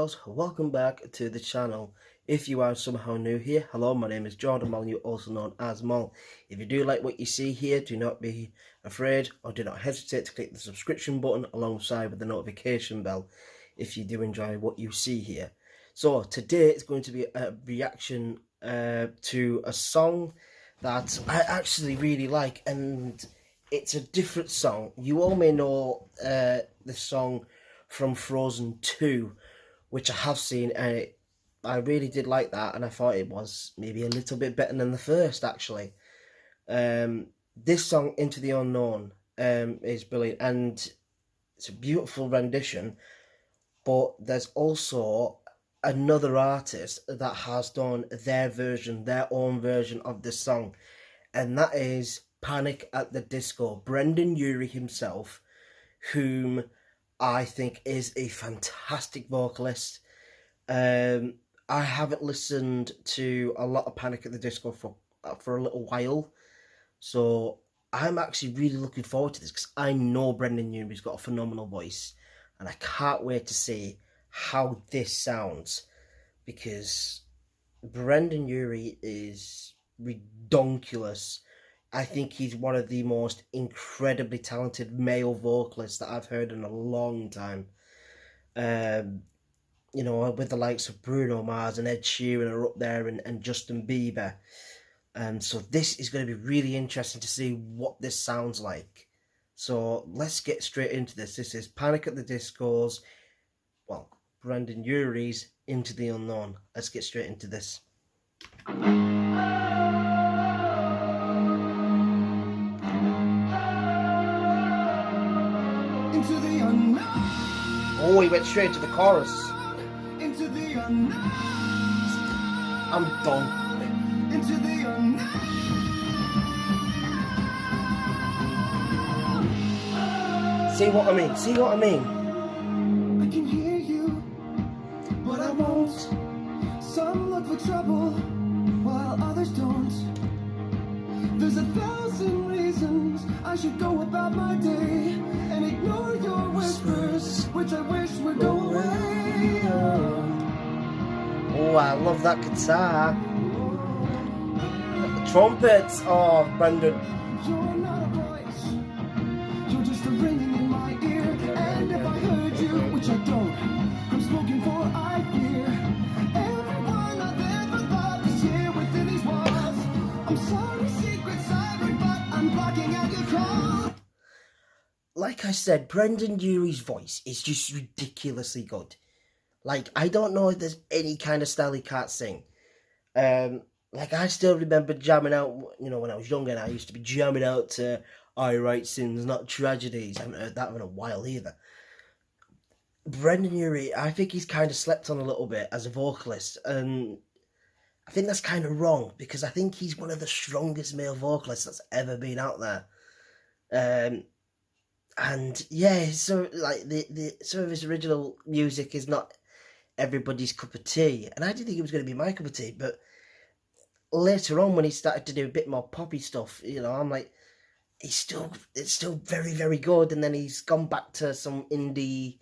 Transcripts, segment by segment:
girls, welcome back to the channel. If you are somehow new here, hello, my name is Jordan Molyneux, also known as Mol. If you do like what you see here, do not be afraid or do not hesitate to click the subscription button alongside with the notification bell if you do enjoy what you see here. So today it's going to be a reaction to a song that I actually really like, and it's a different song. You all may know the song from Frozen 2, which I have seen, and I really did like that, and I thought it was maybe a little bit better than the first, actually. This song, Into the Unknown, is brilliant, and it's a beautiful rendition, but there's also another artist that has done their own version of this song, and that is Panic at the Disco. Brendon Urie himself, whom I think is a fantastic vocalist. I haven't listened to a lot of Panic at the Disco for a little while, so I'm actually really looking forward to this because I know Brendon Urie's got a phenomenal voice, and I can't wait to see how this sounds, because Brendon Urie is redonkulous. I think he's one of the most incredibly talented male vocalists that I've heard in a long time. You know, with the likes of Bruno Mars and Ed Sheeran are up there, and Justin Bieber. So this is going to be really interesting to see what this sounds like. So let's get straight into this. This is Panic at the Disco's, well, Brendon Urie's Into the Unknown. Let's get straight into this. Into the unknown. Oh, he went straight to the chorus. Into the unknown. I'm done. Into the unknown. See what I mean? See what I mean? I can hear you, but I won't. Some look for trouble, while others don't. There's 1,000 reasons I should go about my day and ignore your whispers, which I wish would go away. Oh, I love that guitar. The trumpets. Oh, Brendon. You're not a voice. You're just a ringing in my ear. And if I heard you, which I don't, I'm spoken for, I fear. Everyone I've ever thought is here within these walls. I'm sorry, secret siren, but I'm blocking out your call. Like I said, Brendon Urie's voice is just ridiculously good. Like, I don't know if there's any kind of style he can't sing. Like, I still remember jamming out, you know, when I was younger, and I used to be jamming out to I Write Sins, Not Tragedies. I haven't heard that in a while either. Brendon Urie, I think he's kind of slept on a little bit as a vocalist, and I think that's kind of wrong, because I think he's one of the strongest male vocalists that's ever been out there. And yeah, so like some of his original music is not everybody's cup of tea, and I didn't think it was going to be my cup of tea, but later on when he started to do a bit more poppy stuff, you know, I'm like, it's still very, very good. And then he's gone back to some indie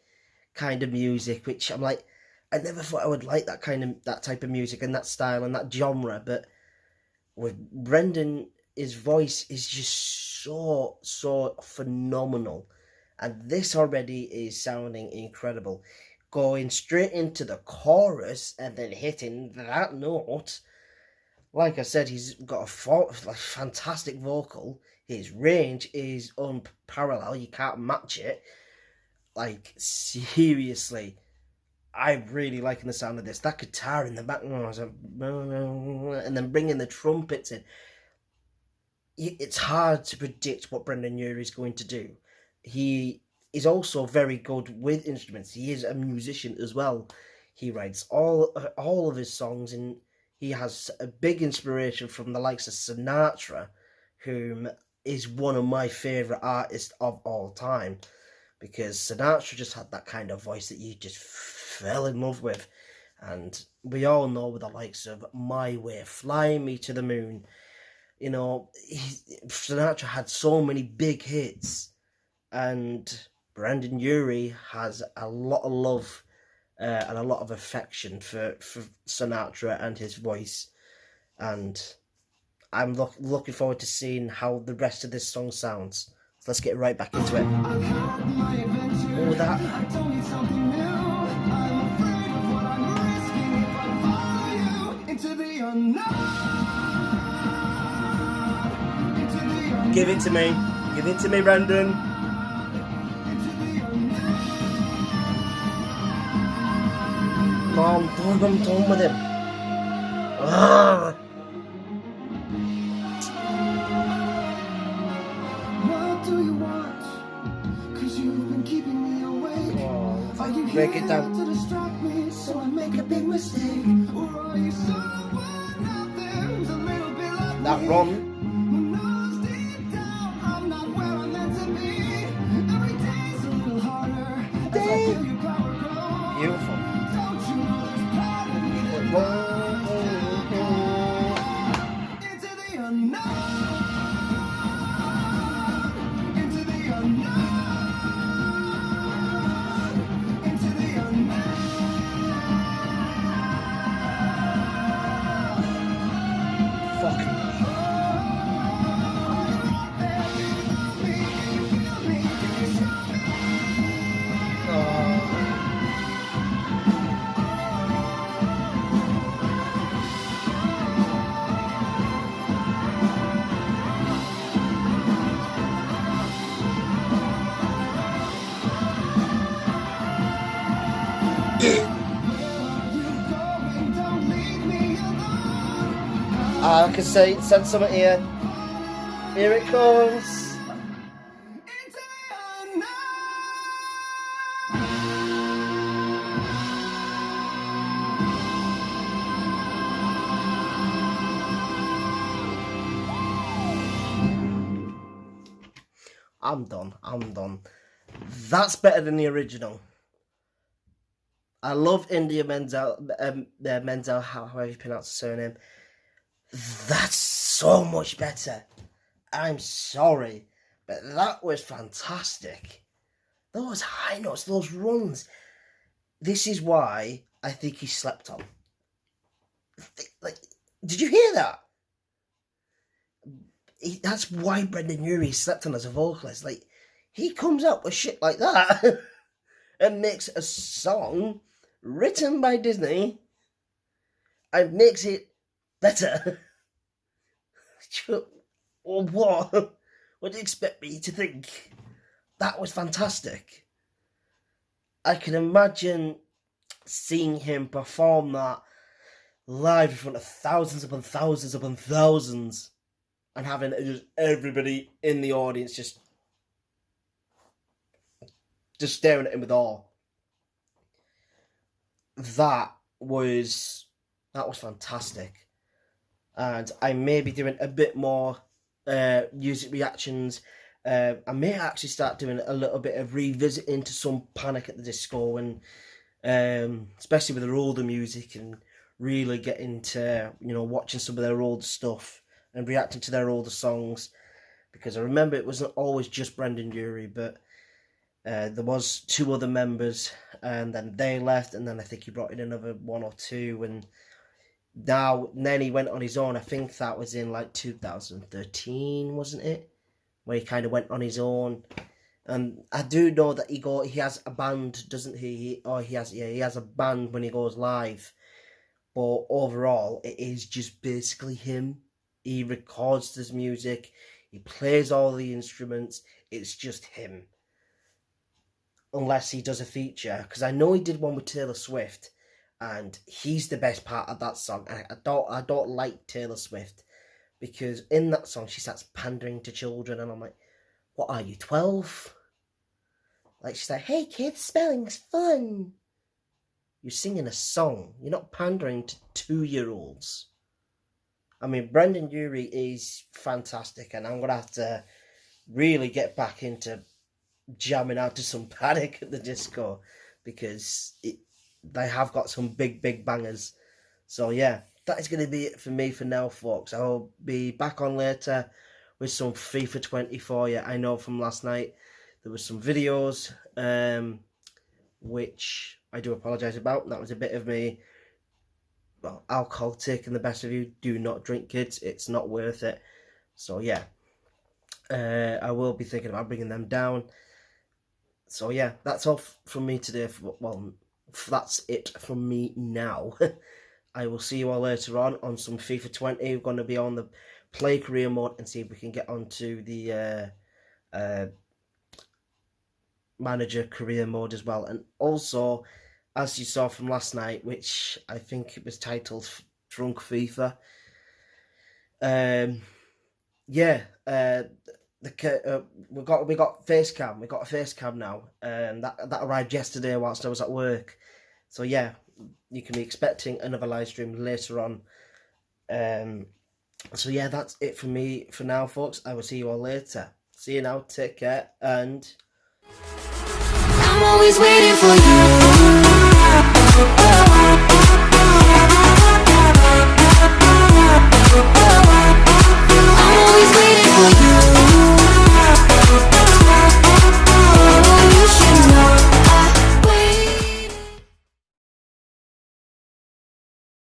kind of music, which I'm like, I never thought I would like that type of music and that style and that genre. But with Brendon, his voice is just so phenomenal, and this already is sounding incredible. Going straight into the chorus and then hitting that note. Like I said, he's got a fantastic vocal. His range is unparalleled. You can't match it. Like, seriously, I'm really liking the sound of this. That guitar in the background, and then bringing the trumpets in. It's hard to predict what Brendon Urie is going to do. He is also very good with instruments. He is a musician as well. He writes all of his songs, and he has a big inspiration from the likes of Sinatra, whom is one of my favourite artists of all time, because Sinatra just had that kind of voice that you just fell in love with. And we all know with the likes of My Way, Fly Me to the Moon, you know, Sinatra had so many big hits, and Brendon Urie has a lot of love and a lot of affection for Sinatra and his voice. And I'm looking forward to seeing how the rest of this song sounds. So let's get right back into it. Oh, that. Give it to me. Give it to me, Brendan. Mom, I'm done with him. Ah. What do you want? 'Cause you've been keeping me awake. Oh, Are you break here it down. to distract me so I make a big mistake? Or are you someone out there who's a little bit like That me? Ron. Who knows deep down I'm not where I'm meant to be? Every day's a little harder as I feel your power grow. Beautiful. Don't you know there's part of me that goes into the unknown? Into the unknown. Into the unknown. Fucking. I can say, send something here. Here it comes. I'm done. That's better than the original. I love India Menzel, Menzel, however you pronounce the surname. That's so much better. I'm sorry, but that was fantastic. Those high notes, those runs. This is why I think he slept on. Like, did you hear that? That's why Brendon Urie slept on as a vocalist. Like, he comes up with shit like that and makes a song written by Disney and makes it better. Or what? What do you expect me to think? That was fantastic. I can imagine seeing him perform that live in front of thousands upon thousands upon thousands and having just everybody in the audience just staring at him with awe. That was fantastic. And I may be doing a bit more music reactions. I may actually start doing a little bit of revisiting to some Panic at the Disco, and especially with their older music, and really getting to, watching some of their older stuff and reacting to their older songs, because I remember it wasn't always just Brendon Urie, but there was two other members, and then they left, and then I think he brought in another one or two, and then he went on his own. I think that was in like 2013, wasn't it? Where he kind of went on his own. And I do know that he has a band, doesn't he? He has a band when he goes live. But overall, it is just basically him. He records his music. He plays all the instruments. It's just him. Unless he does a feature. Because I know he did one with Taylor Swift. And he's the best part of that song. I don't like Taylor Swift, because in that song she starts pandering to children, and I'm like, what are you, 12? Like, she's like, hey kids, spelling's fun. You're singing a song. You're not pandering to 2-year-olds. I mean, Brendon Urie is fantastic, and I'm going to have to really get back into jamming out to some Panic at the Disco, because they have got some big bangers. So yeah, that is going to be it for me for now, folks. I'll be back on later with some FIFA 20 for you. I know from last night there was some videos, which I do apologise about. That was a bit of me, well, alcohol taking the best of you. Do not drink, kids. It's not worth it. So yeah, I will be thinking about bringing them down. So yeah, that's all from me today. Well, that's it from me now. I will see you all later on some FIFA 20. We're going to be on the play career mode and see if we can get onto the manager career mode as well. And also, as you saw from last night, which I think it was titled Drunk FIFA. Yeah, we got face cam. We got a face cam now. That arrived yesterday whilst I was at work. So yeah, you can be expecting another live stream later on. So yeah, that's it from me for now, folks. I will see you all later. See you now. Take care, and I'm always waiting for you.